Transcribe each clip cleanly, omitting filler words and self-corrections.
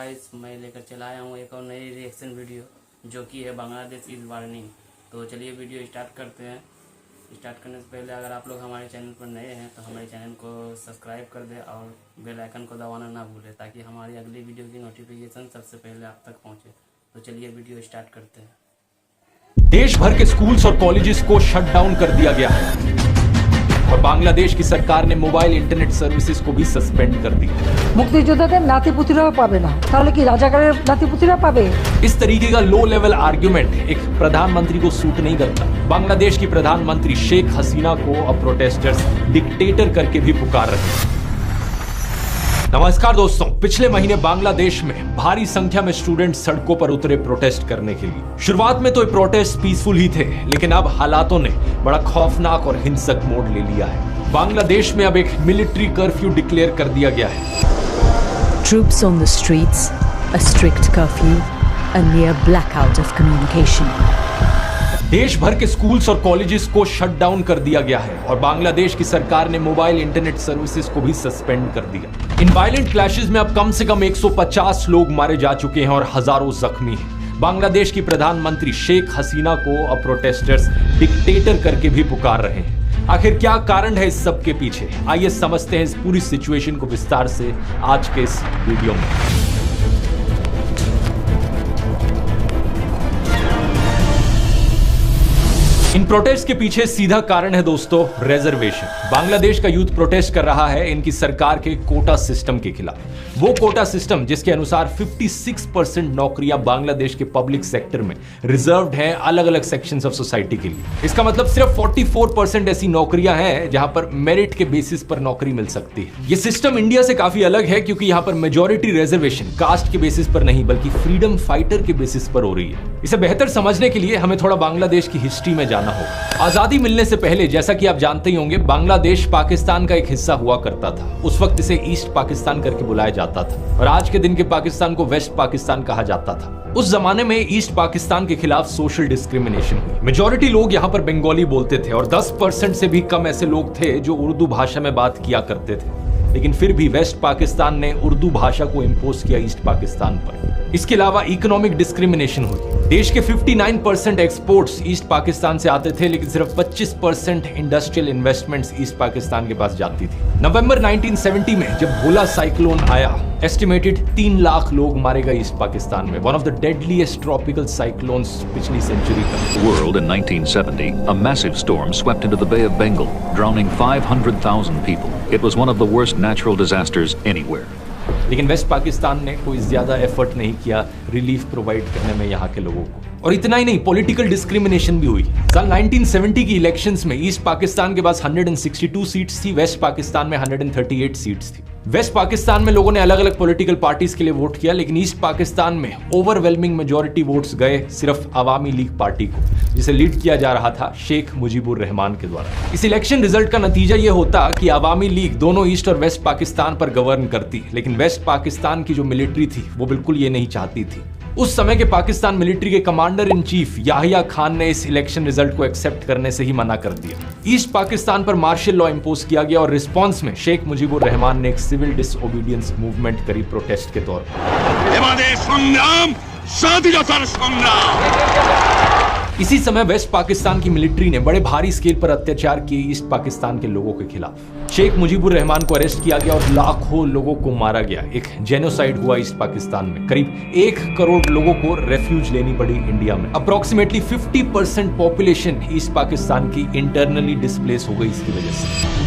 Guys, मैं लेकर चला आया हूँ एक और नई रिएक्शन वीडियो जो कि है बांग्लादेश इज वार्निंग। तो चलिए वीडियो स्टार्ट करते हैं। स्टार्ट करने से पहले अगर आप लोग हमारे चैनल पर नए हैं तो हमारे चैनल को सब्सक्राइब कर दें और बेल आइकन को दबाना ना भूलें ताकि हमारी अगली वीडियो की नोटिफिकेशन सबसे पहले आप तक पहुँचे। तो चलिए वीडियो स्टार्ट करते हैं। देश भर के स्कूल्स और कॉलेजेस को शट डाउन कर दिया गया है और बांग्लादेश की सरकार ने मोबाइल इंटरनेट सर्विसेज को भी सस्पेंड कर दी। मुक्तियोद्धाদের নাতিপুতিরাও পাবে না, তাহলে কি রাজাকারের নাতিপুতিরা পাবে? इस तरीके का लो लेवल आर्ग्यूमेंट एक प्रधानमंत्री को सूट नहीं करता। बांग्लादेश की प्रधानमंत्री शेख हसीना को अब प्रोटेस्टर्स डिक्टेटर करके भी पुकार रहे हैं। नमस्कार दोस्तों, पिछले महीने बांग्लादेश में भारी संख्या में स्टूडेंट सड़कों पर उतरे प्रोटेस्ट करने के लिए। शुरुआत में तो ये प्रोटेस्ट पीसफुल ही थे, लेकिन अब हालातों ने बड़ा खौफनाक और हिंसक मोड़ ले लिया है। बांग्लादेश में अब एक मिलिट्री कर्फ्यू डिक्लेयर कर दिया गया है। Troops on the streets, a strict curfew, a near blackout of communication. देश भर के स्कूल्स और कॉलेजेस को शट डाउन कर दिया गया है और बांग्लादेश की सरकार ने मोबाइल इंटरनेट सर्विसेज को भी सस्पेंड कर दिया। इन वायलेंट क्लैशेस में अब कम से कम 150 लोग मारे जा चुके हैं और हजारों जख्मी हैं। बांग्लादेश की प्रधानमंत्री शेख हसीना को अब प्रोटेस्टर्स डिक्टेटर करके भी पुकार रहे हैं। आखिर क्या कारण है इस सब के पीछे? आइए समझते हैं इस पूरी सिचुएशन को विस्तार से आज के इस वीडियो में। इन प्रोटेस्ट के पीछे सीधा कारण है दोस्तों रिजर्वेशन। बांग्लादेश का यूथ प्रोटेस्ट कर रहा है इनकी सरकार के कोटा सिस्टम के खिलाफ। वो कोटा सिस्टम जिसके अनुसार 56% नौकरियां बांग्लादेश के पब्लिक सेक्टर में रिजर्व्ड हैं अलग अलग सेक्शंस ऑफ सोसाइटी के लिए। इसका मतलब सिर्फ 44% ऐसी नौकरियां हैं जहां पर मेरिट के बेसिस पर नौकरी मिल सकती है। ये सिस्टम इंडिया से काफी अलग है क्योंकि यहां पर मेजॉरिटी रिजर्वेशन कास्ट के बेसिस पर नहीं बल्कि फ्रीडम फाइटर के बेसिस पर हो रही है। इसे बेहतर समझने के लिए हमें थोड़ा बांग्लादेश की हिस्ट्री में जाना होगा। आजादी मिलने से पहले जैसा कि आप जानते ही होंगे, बांग्लादेश पाकिस्तान का एक हिस्सा हुआ करता था। उस वक्त इसे ईस्ट पाकिस्तान करके बुलाया जाता था और आज के दिन के पाकिस्तान को वेस्ट पाकिस्तान कहा जाता था। उस जमाने में ईस्ट पाकिस्तान के खिलाफ सोशल डिस्क्रिमिनेशन हुई। मेजॉरिटी लोग यहाँ पर बंगाली बोलते थे और 10% से भी कम ऐसे लोग थे जो उर्दू भाषा में बात किया करते थे, लेकिन फिर भी वेस्ट पाकिस्तान ने उर्दू भाषा को इंपोज किया ईस्ट पाकिस्तान पर। इसके अलावा इकोनॉमिक डिस्क्रिमिनेशन हुई। देश के 59% एक्सपोर्ट्स ईस्ट पाकिस्तान से आते थे, लेकिन सिर्फ 25% इंडस्ट्रियल इन्वेस्टमेंट्स ईस्ट पाकिस्तान के पास जाती थी। नवंबर 1970 में जब भोला साइक्लोन आया, एस्टिमेटेड 3 लाख लोग मारे गए ईस्ट पाकिस्तान में। One of the deadliest tropical cyclones पिछली सेंचुरी का। World in 1970, a massive storm swept into the Bay of Bengal, drowning 500,000 people. It was one of the worst natural disasters anywhere. लेकिन waste Pakistan ने कोई ज्यादा effort नहीं किया relief provide करने में यहाँ के लोगों को। और इतना ही नहीं, पॉलिटिकल डिस्क्रिमिनेशन भी हुई। साल 1970 की इलेक्शंस में ईस्ट पाकिस्तान के पास 162 सीट्स थी, वेस्ट पाकिस्तान में 138 सीट्स थी। वेस्ट पाकिस्तान में लोगों ने अलग अलग पॉलिटिकल पार्टीज के लिए वोट किया, लेकिन ईस्ट पाकिस्तान में ओवरवेलमिंग मेजॉरिटी वोट्स गए सिर्फ अवामी लीग पार्टी को, जिसे लीड किया जा रहा था शेख मुजीबुर रहमान के द्वारा। इस इलेक्शन रिजल्ट का नतीजा यह होता कि अवामी लीग दोनों ईस्ट और वेस्ट पाकिस्तान पर गवर्न करती, लेकिन वेस्ट पाकिस्तान की जो मिलिट्री थी वो बिल्कुल ये नहीं चाहती थी। उस समय के पाकिस्तान मिलिट्री के commander in chief Yahya Khan ने इस इलेक्शन रिजल्ट को एक्सेप्ट करने से ही मना कर दिया। ईस्ट पाकिस्तान पर मार्शल लॉ इंपोज किया गया और रिस्पांस में शेख मुजीबुर रहमान ने एक सिविल डिसओबीडियंस मूवमेंट करी प्रोटेस्ट के तौर पर। इसी समय वेस्ट पाकिस्तान की मिलिट्री ने बड़े भारी स्केल पर अत्याचार किए ईस्ट पाकिस्तान के लोगों के खिलाफ। शेख मुजीबुर रहमान को अरेस्ट किया गया और लाखों लोगों को मारा गया। एक जेनोसाइड हुआ ईस्ट पाकिस्तान में। करीब 1 करोड़ लोगों को रेफ्यूज लेनी पड़ी इंडिया में। अप्रोक्सीमेटली 50% पॉपुलेशन ईस्ट पाकिस्तान की इंटरनली डिस्प्लेस हो गई इसकी वजह से।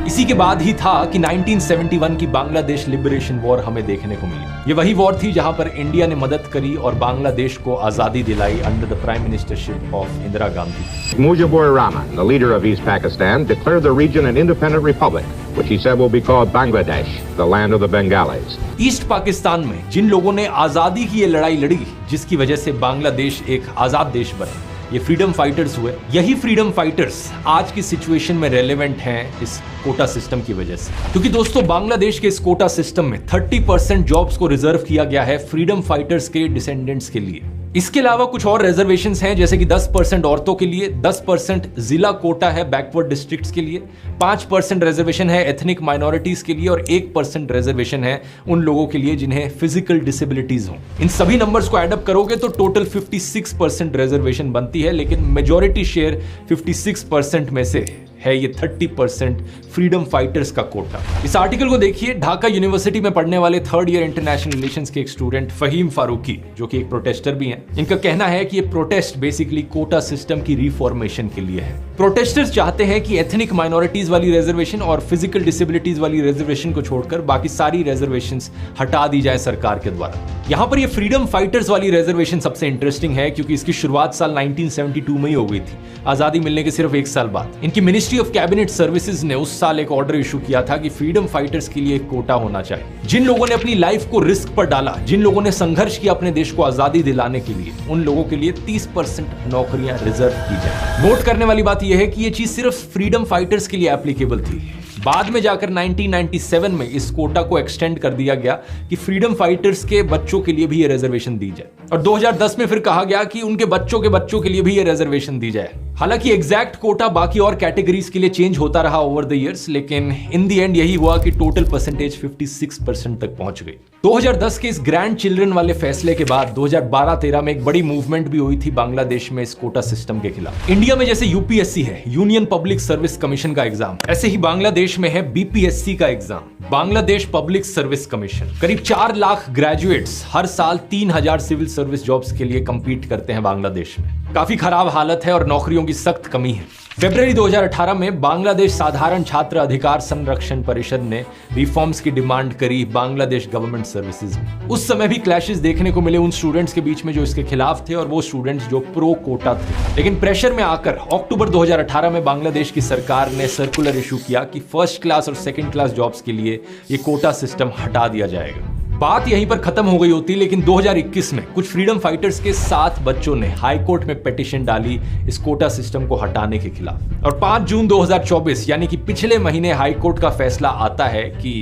इसी के बाद ही था कि 1971 की बांग्लादेश लिबरेशन वॉर हमें देखने को मिली। ये वही वॉर थी जहां पर इंडिया ने मदद करी और बांग्लादेश को आजादी दिलाई under the prime ministership of Indira Gandhi. Mujibur Rahman, the leader of East Pakistan, declared the region an independent republic, which he said will be called Bangladesh, the land of the Bengalis. East Pakistan में जिन लोगों ने आजादी की ये लड़ाई लड़ी, जिसकी वजह से बांग्लादेश एक आजाद देश बना, ये फ्रीडम फाइटर्स हुए। यही फ्रीडम फाइटर्स आज की सिचुएशन में रेलेवेंट हैं इस कोटा सिस्टम की वजह से, क्योंकि दोस्तों बांग्लादेश के इस कोटा सिस्टम में 30% जॉब्स को रिजर्व किया गया है फ्रीडम फाइटर्स के डिसेंडेंट्स के लिए। इसके अलावा कुछ और रिजर्वेशंस हैं, जैसे कि 10% औरतों के लिए, 10% जिला कोटा है बैकवर्ड डिस्ट्रिक्ट्स के लिए, 5% रिजर्वेशन है एथनिक माइनॉरिटीज के लिए और 1% रिजर्वेशन है उन लोगों के लिए जिन्हें फिजिकल डिसेबिलिटीज हो। इन सभी नंबर्स को एडअप करोगे तो टोटल 56% रिजर्वेशन बनती है, लेकिन मेजॉरिटी शेयर 56% में से है ये 30% फ्रीडम फाइटर्स का कोटा। इस आर्टिकल को देखिए, ढाका यूनिवर्सिटी में पढ़ने वाले 3rd ईयर इंटरनेशनल रिलेशंस के एक स्टूडेंट फहीम फारूकी, जो कि एक प्रोटेस्टर भी हैं, इनका कहना है कि ये प्रोटेस्ट बेसिकली कोटा सिस्टम की रिफॉर्मेशन के लिए है। प्रोटेस्टर्स चाहते हैं कि एथनिक माइनॉरिटीज वाली रिजर्वेशन और फिजिकल डिसेबिलिटीज वाली रिजर्वेशन को छोड़कर बाकी सारी रिजर्वेशंस हटा दी जाए सरकार के द्वारा। यहां पर ये फ्रीडम फाइटर्स वाली रिजर्वेशन सबसे इंटरेस्टिंग है, क्योंकि इसकी शुरुआत साल 1972 में ही हो गई थी, आजादी मिलने के सिर्फ 1 साल बाद। इनकी मिनिस्ट्री ऑफ कैबिनेट सर्विसेज ने उस साल एक ऑर्डर इशू किया था कि फ्रीडम फाइटर्स के लिए एक कोटा होना चाहिए। जिन लोगों ने अपनी लाइफ को रिस्क पर डाला, जिन लोगों ने संघर्ष किया अपने देश को आजादी दिलाने के लिए, उन लोगों के लिए 30% नौकरियां रिजर्व की जाए। नोट करने वाली बात यह है कि यह चीज सिर्फ फ्रीडम फाइटर्स के लिए एप्लीकेबल थी। बाद में जाकर 1997 में इस कोटा को एक्सटेंड कर दिया गया कि फ्रीडम फाइटर्स के बच्चों के लिए भी ये रिजर्वेशन दी जाए, और 2010 में फिर कहा गया कि उनके बच्चों के लिए भी ये रिजर्वेशन दी जाए। हालांकि एग्जैक्ट कोटा बाकी और कैटेगरीज के लिए चेंज होता रहा ओवर द इयर्स, लेकिन इन द एंड यही हुआ कि टोटल परसेंटेज 56% तक पहुंच गई। 2010 के इस ग्रैंड चिल्ड्रन वाले फैसले के बाद 2012-13 में एक बड़ी मूवमेंट भी हुई थी बांग्लादेश में इस कोटा सिस्टम के खिलाफ। इंडिया में जैसे यूपीएससी है, यूनियन पब्लिक सर्विस कमीशन का एग्जाम, ऐसे ही बांग्लादेश में है बीपीएससी का exam, Bangladesh public service commission. करीब 4 लाख ग्रेजुएट्स हर साल 3000 सिविल सर्विस जॉब्स के लिए कंपीट करते हैं बांग्लादेश में। काफी खराब हालत है और नौकरियों की सख्त कमी है। फरवरी 2018 में बांग्लादेश साधारण छात्र अधिकार संरक्षण परिषद ने रिफॉर्म्स की डिमांड करी बांग्लादेश गवर्नमेंट सर्विसेज में। उस समय भी क्लैशेस देखने को मिले उन स्टूडेंट्स के बीच में जो इसके खिलाफ थे और वो स्टूडेंट्स जो प्रो कोटा थे। लेकिन प्रेशर में आकर अक्टूबर 2018 में बांग्लादेश की सरकार ने सर्कुलर इशू किया कि 1st क्लास और 2nd क्लास जॉब्स के लिए ये कोटा सिस्टम हटा दिया जाएगा। बात यहीं पर खत्म हो गई होती, लेकिन 2021 में कुछ फ्रीडम फाइटर्स के 7 बच्चों ने हाई कोर्ट में पिटीशन डाली इस कोटा सिस्टम को हटाने के खिलाफ, और 5 जून 2024 यानी कि पिछले महीने हाई कोर्ट का फैसला आता है कि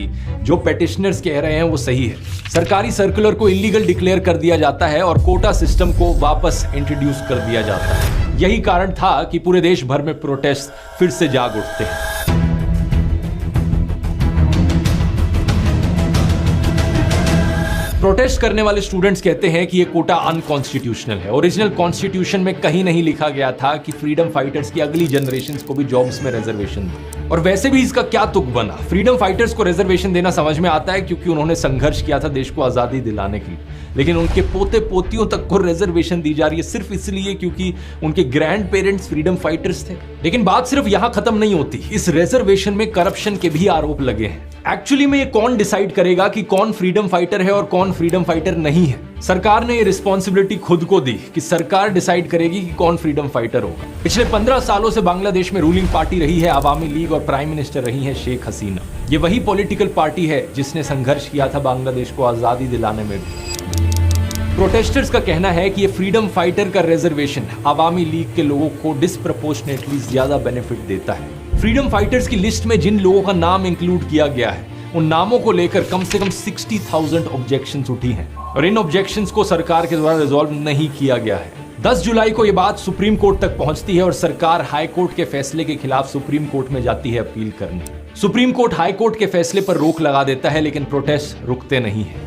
जो पिटिशनर्स कह रहे हैं वो सही है। सरकारी सर्कुलर को इलीगल डिक्लेयर कर दिया जाता है और कोटा सिस्टम को वापस इंट्रोड्यूस कर दिया जाता है। यही कारण था कि पूरे देश भर में प्रोटेस्ट फिर से जाग उठते हैं। प्रोटेस्ट करने वाले स्टूडेंट्स कहते हैं कि ये कोटा अनकॉन्स्टिट्यूशनल है। ओरिजिनल कॉन्स्टिट्यूशन में कहीं नहीं लिखा गया था कि फ्रीडम फाइटर्स की अगली जनरेशंस को भी जॉब्स में रिजर्वेशन दे। और वैसे भी इसका क्या तुक बना? फ्रीडम फाइटर्स को रिजर्वेशन देना समझ में आता है क्योंकि उन्होंने संघर्ष किया था देश को आजादी दिलाने के लिए, लेकिन उनके पोते पोतियों तक को रिजर्वेशन दी जा रही है सिर्फ इसलिए क्योंकि उनके ग्रैंड पेरेंट्स फ्रीडम फाइटर्स थे। लेकिन बात सिर्फ यहां खत्म नहीं होती, इस रिजर्वेशन में करप्शन के भी आरोप लगे हैं। एक्चुअली में ये कौन डिसाइड करेगा कि कौन फ्रीडम फाइटर है और कौन फ्रीडम फाइटर नहीं है? सरकार ने ये रिस्पॉन्सिबिलिटी खुद को दी कि सरकार डिसाइड करेगी कि कौन फ्रीडम फाइटर होगा। पिछले 15 सालों से बांग्लादेश में रूलिंग पार्टी रही है आवामी लीग और प्राइम मिनिस्टर रही है शेख हसीना। ये वही पॉलिटिकल पार्टी है जिसने संघर्ष किया था बांग्लादेश को आजादी दिलाने में भी। प्रोटेस्टर्स का कहना है कि ये फ्रीडम फाइटर का रिजर्वेशन आवामी लीग के लोगों को डिस्प्रपोर्शनेटली ज्यादा बेनिफिट देता है। फ्रीडम फाइटर्स की लिस्ट में जिन लोगों का नाम इंक्लूड किया गया है उन नामों को लेकर कम से कम 60,000 ऑब्जेक्शंस उठी हैं और इन ऑब्जेक्शंस को सरकार के द्वारा रिजॉल्व नहीं किया गया है। 10 जुलाई को यह बात सुप्रीम कोर्ट तक पहुंचती है और सरकार हाई कोर्ट के फैसले के खिलाफ सुप्रीम कोर्ट में जाती है अपील करने। सुप्रीम कोर्ट हाई कोर्ट के फैसले पर रोक लगा देता है, लेकिन प्रोटेस्ट रुकते नहीं है।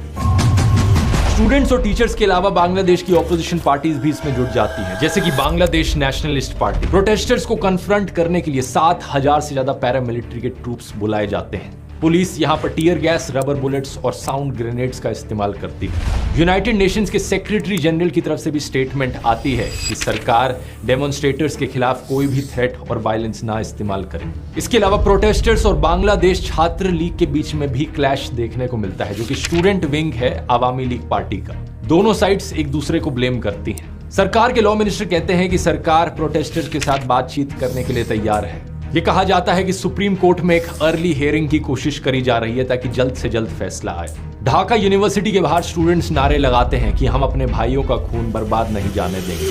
स्टूडेंट्स और टीचर्स के अलावा बांग्लादेश की ऑपोजिशन पार्टीज भी इसमें जुट जाती हैं, जैसे कि बांग्लादेश नेशनलिस्ट पार्टी। प्रोटेस्टर्स को कन्फ्रंट करने के लिए 7,000 से ज्यादा पैरामिलिट्री के ट्रूप्स बुलाए जाते हैं। पुलिस यहां पर टीयर गैस, रबर बुलेट्स और साउंड ग्रेनेड्स का इस्तेमाल करती है। यूनाइटेड नेशंस के सेक्रेटरी जनरल की तरफ से भी स्टेटमेंट आती है कि सरकार डेमोन्स्ट्रेटर्स के खिलाफ कोई भी थ्रेट और वायलेंस ना इस्तेमाल करे। इसके अलावा प्रोटेस्टर्स और बांग्लादेश छात्र लीग के बीच में भी क्लैश देखने को मिलता है, जो कि स्टूडेंट विंग है आवामी लीग पार्टी का। दोनों साइड्स एक दूसरे को ब्लेम करती हैं। सरकार के लॉ मिनिस्टर कहते हैं कि सरकार प्रोटेस्टर्स के साथ बातचीत करने के लिए तैयार है। ये कहा जाता है कि सुप्रीम कोर्ट में एक अर्ली हियरिंग की कोशिश करी जा रही है ताकि जल्द से जल्द फैसला आए। ढाका यूनिवर्सिटी के बाहर स्टूडेंट्स नारे लगाते हैं कि हम अपने भाइयों का खून बर्बाद नहीं जाने देंगे।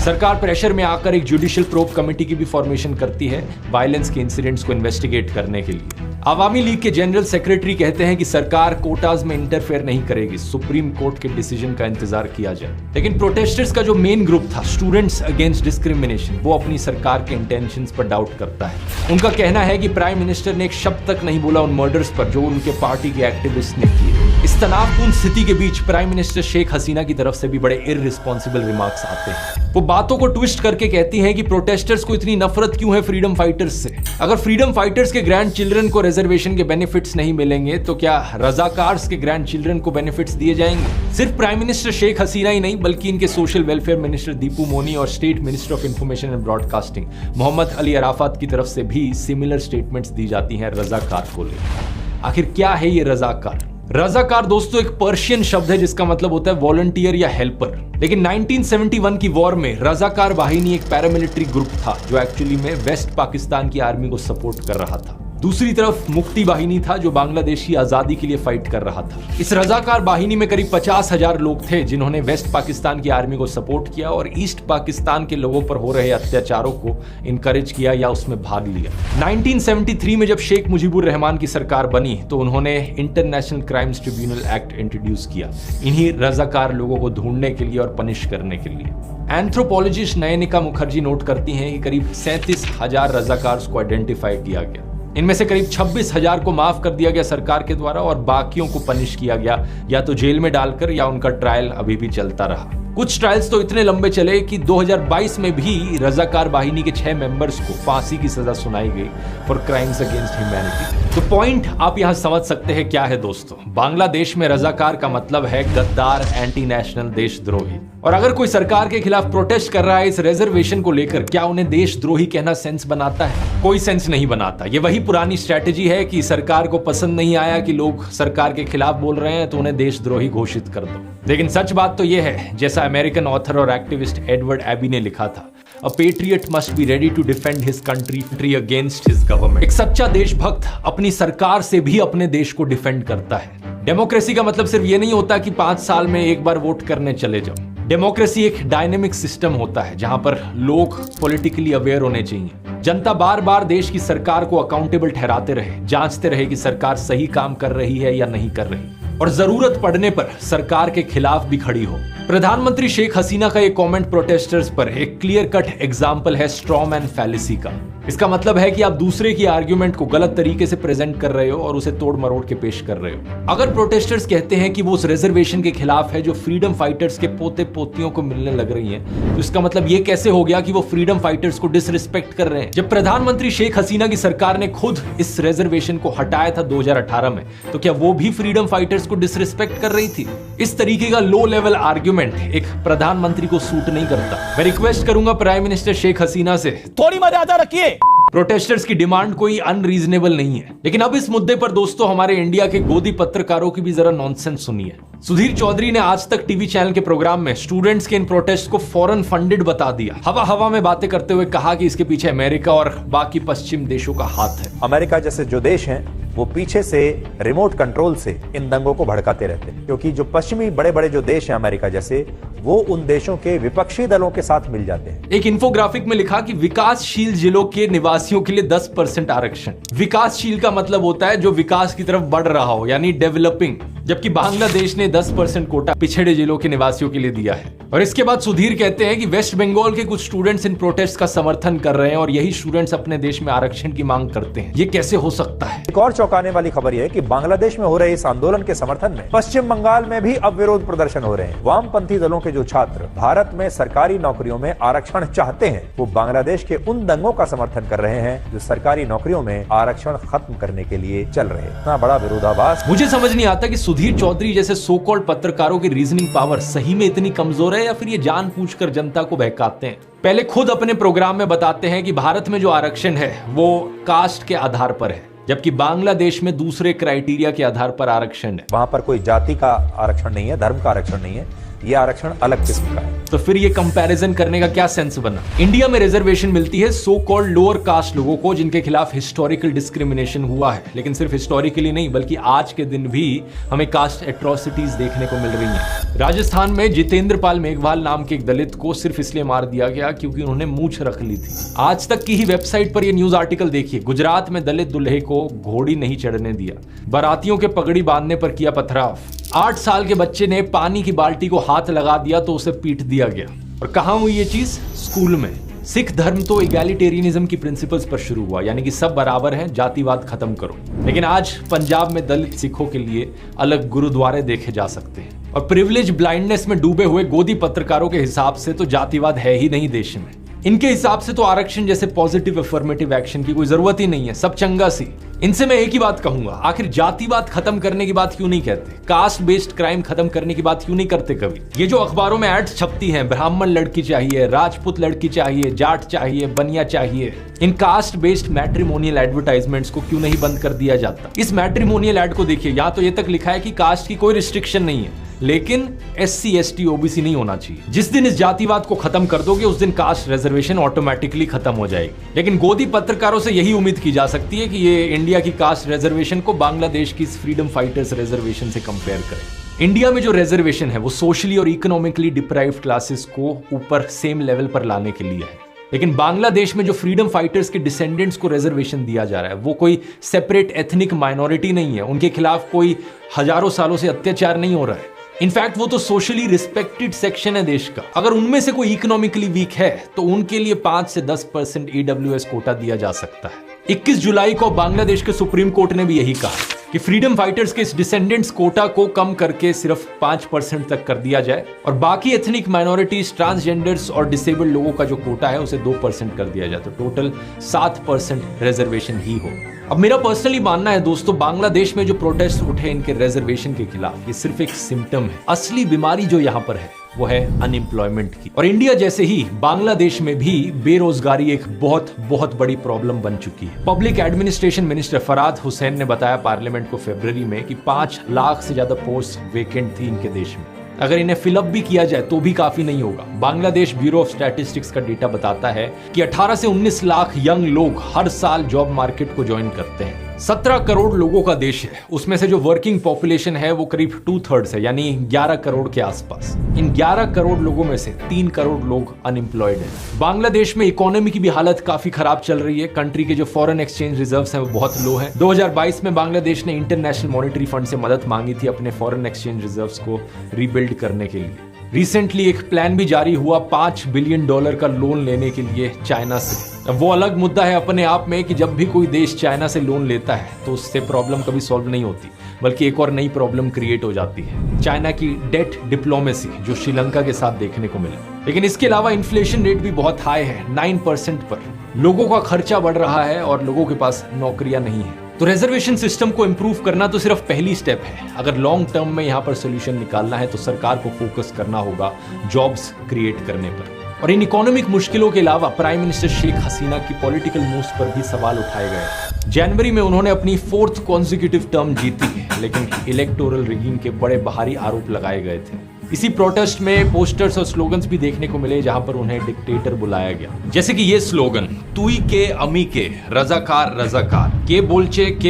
सरकार प्रेशर में आकर एक जुडिशियल प्रोब कमेटी की भी फॉर्मेशन करती है वायलेंस के इंसिडेंट्स को इन्वेस्टिगेट करने के लिए। आवामी लीग के जनरल सेक्रेटरी कहते हैं कि सरकार कोटाज में इंटरफेयर नहीं करेगी, सुप्रीम कोर्ट के डिसीजन का इंतजार किया जाए। लेकिन प्रोटेस्टर्स का जो मेन ग्रुप था, स्टूडेंट्स अगेंस्ट डिस्क्रिमिनेशन, वो अपनी सरकार के इंटेंशंस पर डाउट करता है। उनका कहना है कि प्राइम मिनिस्टर ने एक शब्द तक नहीं बोला उन मर्डर्स पर जो उनके पार्टी के एक्टिविस्ट ने किए। इस तनावपूर्ण स्थिति के बीच प्राइम मिनिस्टर शेख हसीना की तरफ से भी बड़े इररिस्पॉन्सिबल रिमार्क्स आते हैं। वो बातों को ट्विस्ट करके कहती हैं कि प्रोटेस्टर्स को इतनी नफरत क्यों है फ्रीडम फाइटर्स से। अगर फ्रीडम फाइटर्स के ग्रैंड चिल्ड्रन को रिजर्वेशन के बेनिफिट्स नहीं मिलेंगे तो क्या रजाकार्स के ग्रैंड चिल्ड्रन को बेनिफिट्स दिए जाएंगे? सिर्फ प्राइम मिनिस्टर शेख हसीना ही नहीं बल्कि इनके social welfare minister Dipu Moni और state minister of information and broadcasting Mohammad Ali Arafat की तरफ से भी सिमिलर स्टेटमेंट्स दी जाती हैं रजाकार को लेकर। आखिर क्या है ये रजाकार? रजाकार दोस्तों एक पर्शियन शब्द है जिसका मतलब होता है वॉलंटियर या हेल्पर। लेकिन 1971 की वॉर में रजाकार वाहिनी एक पैरामिलिट्री ग्रुप था जो एक्चुअली में वेस्ट पाकिस्तान की आर्मी को सपोर्ट कर रहा था। दूसरी तरफ मुक्ति वाहिनी था जो बांग्लादेश की आजादी के लिए फाइट कर रहा था। इस रजाकार वाहिनी में करीब 50,000 लोग थे जिन्होंने वेस्ट पाकिस्तान की आर्मी को सपोर्ट किया और ईस्ट पाकिस्तान के लोगों पर हो रहे अत्याचारों को इनकरेज किया या उसमें भाग लिया। 1973 में जब शेख मुजीबुर रहमान की सरकार बनी तो उन्होंने international crimes tribunal act introduce किया इन्हीं रजाकार लोगों को ढूंढने के लिए और पनिश करने के लिए। एंथ्रोपोलॉजिस्ट नयनिका मुखर्जी नोट करती हैं कि करीब 37,000 रजाकार्स को आइडेंटिफाई किया गया। इनमें से करीब 26,000 को माफ कर दिया गया सरकार के द्वारा और बाकियों को पनिश किया गया या तो जेल में डालकर या उनका ट्रायल अभी भी चलता रहा। कुछ ट्रायल्स तो इतने लंबे चले कि 2022 में भी रजाकार वाहिनी के 6 मेंबर्स को फांसी की सजा सुनाई गई फॉर क्राइम्स अगेंस्ट ह्यूमैनिटी। तो पॉइंट आप यहां समझ सकते हैं क्या है दोस्तों। बांग्लादेश में रजाकार का मतलब है गद्दार, एंटी नेशनल, देशद्रोही। और अगर कोई सरकार के खिलाफ प्रोटेस्ट कर रहा है इस रिजर्वेशन को लेकर, क्या उन्हें देशद्रोही कहना सेंस बनाता है? कोई सेंस नहीं बनाता। ये वही पुरानी स्ट्रैटेजी है कि सरकार को पसंद नहीं आया कि लोग सरकार के खिलाफ बोल रहे हैं तो उन्हें देशद्रोही घोषित कर दो। लेकिन सच बात तो यह है, जैसा अमेरिकन ऑथर और एक्टिविस्ट एडवर्ड एबी ने लिखा था, A patriot must be ready to defend his country against his government. एक सच्चा देशभक्त अपनी सरकार से भी अपने देश को डिफेंड करता है। डेमोक्रेसी का मतलब सिर्फ ये नहीं होता कि 5 साल में एक बार वोट करने चले जाओ। डेमोक्रेसी एक डायनेमिक सिस्टम होता है जहां पर लोग पॉलिटिकली अवेयर होने चाहिए। जनता बार बार देश की सरकार को अकाउंटेबल ठहराते रहे, जांचते रहे कि सरकार सही काम कर रही है या नहीं कर रही, और जरूरत पड़ने पर सरकार के खिलाफ भी खड़ी हो। प्रधानमंत्री शेख हसीना का ये कमेंट प्रोटेस्टर्स पर एक क्लियर कट एग्जांपल है स्ट्रॉ मैन फैलेसी का। इसका मतलब है कि आप दूसरे की आर्ग्यूमेंट को गलत तरीके से प्रेजेंट कर रहे हो और उसे तोड़ मरोड़ के पेश कर रहे हो। अगर प्रोटेस्टर्स कहते हैं कि वो उस रिजर्वेशन के खिलाफ है जो फ्रीडम फाइटर्स के पोते पोतियों को मिलने लग रही है, तो इसका मतलब ये कैसे हो गया कि वो फ्रीडम फाइटर्स को डिसरिस्पेक्ट कर रहे हैं? जब प्रधानमंत्री शेख हसीना की सरकार ने खुद इस रिजर्वेशन को हटाया था 2018 में, तो क्या वो भी फ्रीडम फाइटर्स को डिसरिस्पेक्ट कर रही थी? इस तरीके का लो लेवल आर्ग्यूमेंट एक प्रधानमंत्री को सूट नहीं करता। मैं रिक्वेस्ट करूंगा प्राइम मिनिस्टर शेख हसीना से, थोड़ी मर्यादा रखिए। प्रोटेस्टर्स की डिमांड कोई अनरीजनेबल नहीं है। लेकिन अब इस मुद्दे पर दोस्तों हमारे इंडिया के गोदी पत्रकारों की भी जरा नॉनसेंस सुनिए। सुधीर चौधरी ने आज तक टीवी चैनल के प्रोग्राम में स्टूडेंट्स के इन प्रोटेस्ट को फॉरेन फंडेड बता दिया। हवा हवा में बातें करते हुए कहा कि इसके पीछे अमेरिका और बाकी पश्चिम देशों का हाथ है। अमेरिका जैसे जो देश हैं वो पीछे से रिमोट कंट्रोल से इन दंगों को भड़काते रहते हैं, क्योंकि जो पश्चिमी बड़े बड़े जो देश हैं अमेरिका जैसे, वो उन देशों के विपक्षी दलों के साथ मिल जाते हैं। एक इंफोग्राफिक में लिखा कि विकासशील जिलों के निवासियों के लिए 10% आरक्षण। विकासशील का मतलब होता है जो विकास की तरफ बढ़ रहा हो, यानी डेवलपिंग, जबकि बांग्लादेश ने 10% कोटा पिछड़े जिलों के निवासियों के लिए दिया है। और इसके बाद सुधीर कहते हैं कि वेस्ट बंगाल के कुछ स्टूडेंट्स इन प्रोटेस्ट का समर्थन कर रहे हैं और यही स्टूडेंट्स अपने देश में आरक्षण की मांग करते हैं। ये कैसे हो सकता है? एक और चौंकाने वाली खबर यह है कि बांग्लादेश में हो रहे इस आंदोलन के समर्थन में पश्चिम बंगाल में भी अब विरोध प्रदर्शन हो रहे हैं। वामपंथी दलों के जो छात्र भारत में सरकारी नौकरियों में आरक्षण चाहते हैं, वो बांग्लादेश के उन दंगों का समर्थन कर रहे हैं जो सरकारी नौकरियों में आरक्षण खत्म करने के लिए चल रहे हैं। इतना बड़ा विरोधाभास मुझे समझ नहीं आता कि सुधीर चौधरी जैसे सो कॉल्ड पत्रकारों की रीजनिंग पावर सही में इतनी कमजोर है या फिर ये जानबूझकर जनता को बहकाते हैं। पहले खुद अपने प्रोग्राम में बताते हैं कि भारत में जो आरक्षण है वो कास्ट के आधार पर है, जबकि बांग्लादेश में दूसरे क्राइटेरिया के आधार पर आरक्षण है। वहां पर कोई जाति का आरक्षण नहीं है, धर्म का आरक्षण नहीं है, यह आरक्षण अलग किस्म का है। तो फिर ये कंपैरिजन करने का क्या सेंस बना? इंडिया में रिजर्वेशन मिलती है सो कॉल्ड लोअर कास्ट लोगों को जिनके खिलाफ हिस्टोरिकल डिस्क्रिमिनेशन हुआ है, लेकिन सिर्फ हिस्टोरिकली नहीं बल्कि आज के दिन भी हमें कास्ट एट्रोसिटीज देखने को मिल रही हैं। राजस्थान में जितेंद्र पाल मेघवाल नाम के एक दलित को सिर्फ इसलिए मार दिया गया क्योंकि उन्होंने मूंछ रख ली थी। आज तक की ही वेबसाइट पर यह न्यूज आर्टिकल देखिए। गुजरात में दलित दूल्हे को घोड़ी नहीं चढ़ने दिया, बारातियों के पगड़ी बांधने पर किया पथराव। 8 साल के बच्चे ने पानी की बाल्टी को हाथ लगा दिया तो उसे पीट दिया गया। और कहां हुई ये चीज? स्कूल में। सिख धर्म तो इगैलिटेरियनिज्म की प्रिंसिपल्स पर शुरू हुआ, यानी कि सब बराबर हैं, जातिवाद खत्म करो। लेकिन आज पंजाब में दलित सिखों के लिए अलग गुरुद्वारे देखे जा सकते हैं। और प्रिविलेज ब्लाइंडनेस में डूबे हुए गोदी पत्रकारों के हिसाब से तो जातिवाद है ही नहीं देश में। इनके हिसाब से तो आरक्षण जैसे पॉजिटिव अफर्मेटिव एक्शन की कोई जरूरत ही नहीं है, सब चंगा सी। इनसे मैं एक ही बात कहूंगा, आखिर जातिवाद खत्म करने की बात क्यों नहीं कहते? कास्ट बेस्ड क्राइम खत्म करने की बात क्यों नहीं करते कभी? ये जो अखबारों में एड्स छपती हैं, ब्राह्मण लड़की चाहिए, राजपूत लड़की चाहिए, जाट चाहिए, बनिया चाहिए, इन कास्ट बेस्ड मैट्रिमोनियल एडवर्टाइजमेंट्स को क्यों नहीं बंद कर दिया जाता? इस मैट्रिमोनियल एड को देखिए, यहाँ तो ये तक लिखा है कि कास्ट की कोई रिस्ट्रिक्शन नहीं है, लेकिन SC ST OBC नहीं होना चाहिए। जिस दिन इस जातिवाद को खत्म कर दोगे उस दिन कास्ट रिजर्वेशन ऑटोमेटिकली खत्म हो जाएगी। लेकिन गोदी पत्रकारों से यही उम्मीद की जा सकती है कि ये इंडिया की कास्ट रिजर्वेशन को बांग्लादेश की फ्रीडम फाइटर्स रिजर्वेशन से कंपेयर करें। इंडिया में जो रिजर्वेशन है वो सोशली और इकोनॉमिकली डिप्राइव्ड क्लासेस को ऊपर सेम लेवल पर लाने के लिए है, लेकिन बांग्लादेश में जो फ्रीडम फाइटर्स के डिसेंडेंट्स को रिजर्वेशन दिया जा रहा है वो कोई सेपरेट एथनिक माइनॉरिटी नहीं है, उनके खिलाफ कोई हजारों सालों से अत्याचार नहीं हो रहा है। इनफैक्ट वो तो सोशली रिस्पेक्टेड सेक्शन है देश का। अगर उनमें से कोई इकोनॉमिकली वीक है तो उनके लिए 5 से 10% EWS कोटा दिया जा सकता है। 21 जुलाई को बांग्लादेश के सुप्रीम कोर्ट ने भी यही कहा कि फ्रीडम फाइटर्स के इस डिसेंडेंट्स कोटा को कम करके सिर्फ 5% तक कर दिया जाए और बाकी एथनिक माइनॉरिटीज, ट्रांसजेंडर्स और डिसेबल्ड लोगों का जो कोटा है उसे 2% कर दिया जाए, तो टोटल 7% रिजर्वेशन ही हो। अब मेरा पर्सनली मानना है दोस्तों, बांग्लादेश में जो प्रोटेस्ट उठे इनके रिजर्वेशन के खिलाफ, ये सिर्फ एक सिम्टम है। असली बीमारी जो यहाँ पर है वो है अनएम्प्लॉयमेंट की। और इंडिया जैसे ही बांग्लादेश में भी बेरोजगारी एक बहुत बड़ी प्रॉब्लम बन चुकी है। पब्लिक एडमिनिस्ट्रेशन मिनिस्टर फराद हुसैन ने बताया पार्लियामेंट को फरवरी में कि 5 लाख से ज्यादा पोस्ट वेकेंट थी इनके देश में। अगर इन्हें फिलअप भी किया जाए तो भी काफी नहीं होगा। बांग्लादेश ब्यूरो ऑफ स्टैटिस्टिक्स का डेटा बताता है कि 18 से 19 लाख यंग लोग हर साल जॉब मार्केट को ज्वाइन करते हैं। 17 करोड़ लोगों का देश है, उसमें से जो वर्किंग पॉपुलेशन है वो करीब 2/3 है, यानी 11 करोड़ के आसपास। इन 11 करोड़ लोगों में से 3 करोड़ लोग अनएम्प्लॉयड हैं। बांग्लादेश में इकोनॉमी की भी हालत काफी खराब चल रही है। कंट्री के जो फॉरेन एक्सचेंज रिजर्व्स हैं वो बहुत लो हैं। 2022 में बांग्लादेश ने इंटरनेशनल मॉनेटरी फंड से मदद मांगी थी अपने फॉरेन एक्सचेंज रिजर्व्स को रीबिल्ड करने के लिए। रिसेंटली एक प्लान भी जारी हुआ $5 बिलियन का लोन लेने के लिए चाइना से। अब वो अलग मुद्दा है अपने आप में कि जब भी कोई देश चाइना से लोन लेता है तो उससे प्रॉब्लम कभी सॉल्व नहीं होती, बल्कि एक और नई प्रॉब्लम क्रिएट हो जाती है, चाइना की डेट डिप्लोमेसी, जो श्रीलंका के साथ देखने को मिला। लेकिन इसके अलावा इन्फ्लेशन रेट भी बहुत हाई है, 9% पर। लोगों का खर्चा बढ़ रहा है और लोगों के पास नौकरियां नहीं है। तो रिजर्वेशन सिस्टम को इंप्रूव करना तो सिर्फ पहली स्टेप है। अगर लॉन्ग टर्म में यहाँ पर सोल्यूशन निकालना है तो सरकार को फोकस करना होगा जॉब्स क्रिएट करने पर। और इन इकोनॉमिक मुश्किलों के अलावा प्राइम मिनिस्टर शेख हसीना की पॉलिटिकल मूव्स पर भी सवाल उठाए गए। जनवरी में उन्होंने अपनी 4th कॉन्जिक्यूटिव टर्म जीती है, लेकिन इलेक्टोरल रिगिंग के बड़े बाहरी आरोप लगाए गए थे। इसी प्रोटेस्ट में पोस्टर्स और स्लोगन्स भी देखने को मिले जहां पर उन्हें डिक्टेटर बुलाया गया, जैसे कि ये स्लोगन, तुई के अमी के रजाकार रजाकार, के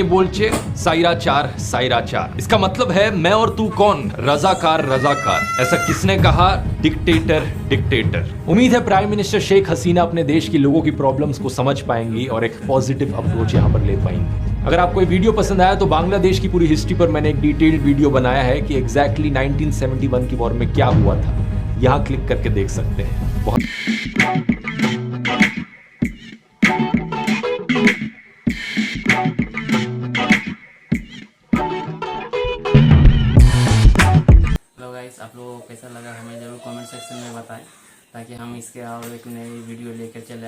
बोलचे साइरा चार। इसका मतलब है मैं और तू कौन, रजाकार रजाकार। ऐसा किसने कहा? डिक्टेटर। उम्मीद है प्राइम मिनिस्टर शेख हसीना अपने देश के लोगों की प्रॉब्लम्स को समझ पाएंगी और एक पॉजिटिव अप्रोच यहाँ पर ले पाएंगी। अगर आपको ये वीडियो पसंद आया तो बांग्लादेश की पूरी हिस्ट्री पर मैंने एक डिटेल्ड वीडियो बनाया है कि एग्जैक्टली 1971 की वॉर में क्या हुआ था। यहाँ क्लिक करके देख सकते हैं। बहुत हेलो गाइस, आप लोगों को कैसा लगा हमें जरूर कमेंट सेक्शन में बताएं, ताकि हम इसके और एक नई वीडियो लेकर चले आए।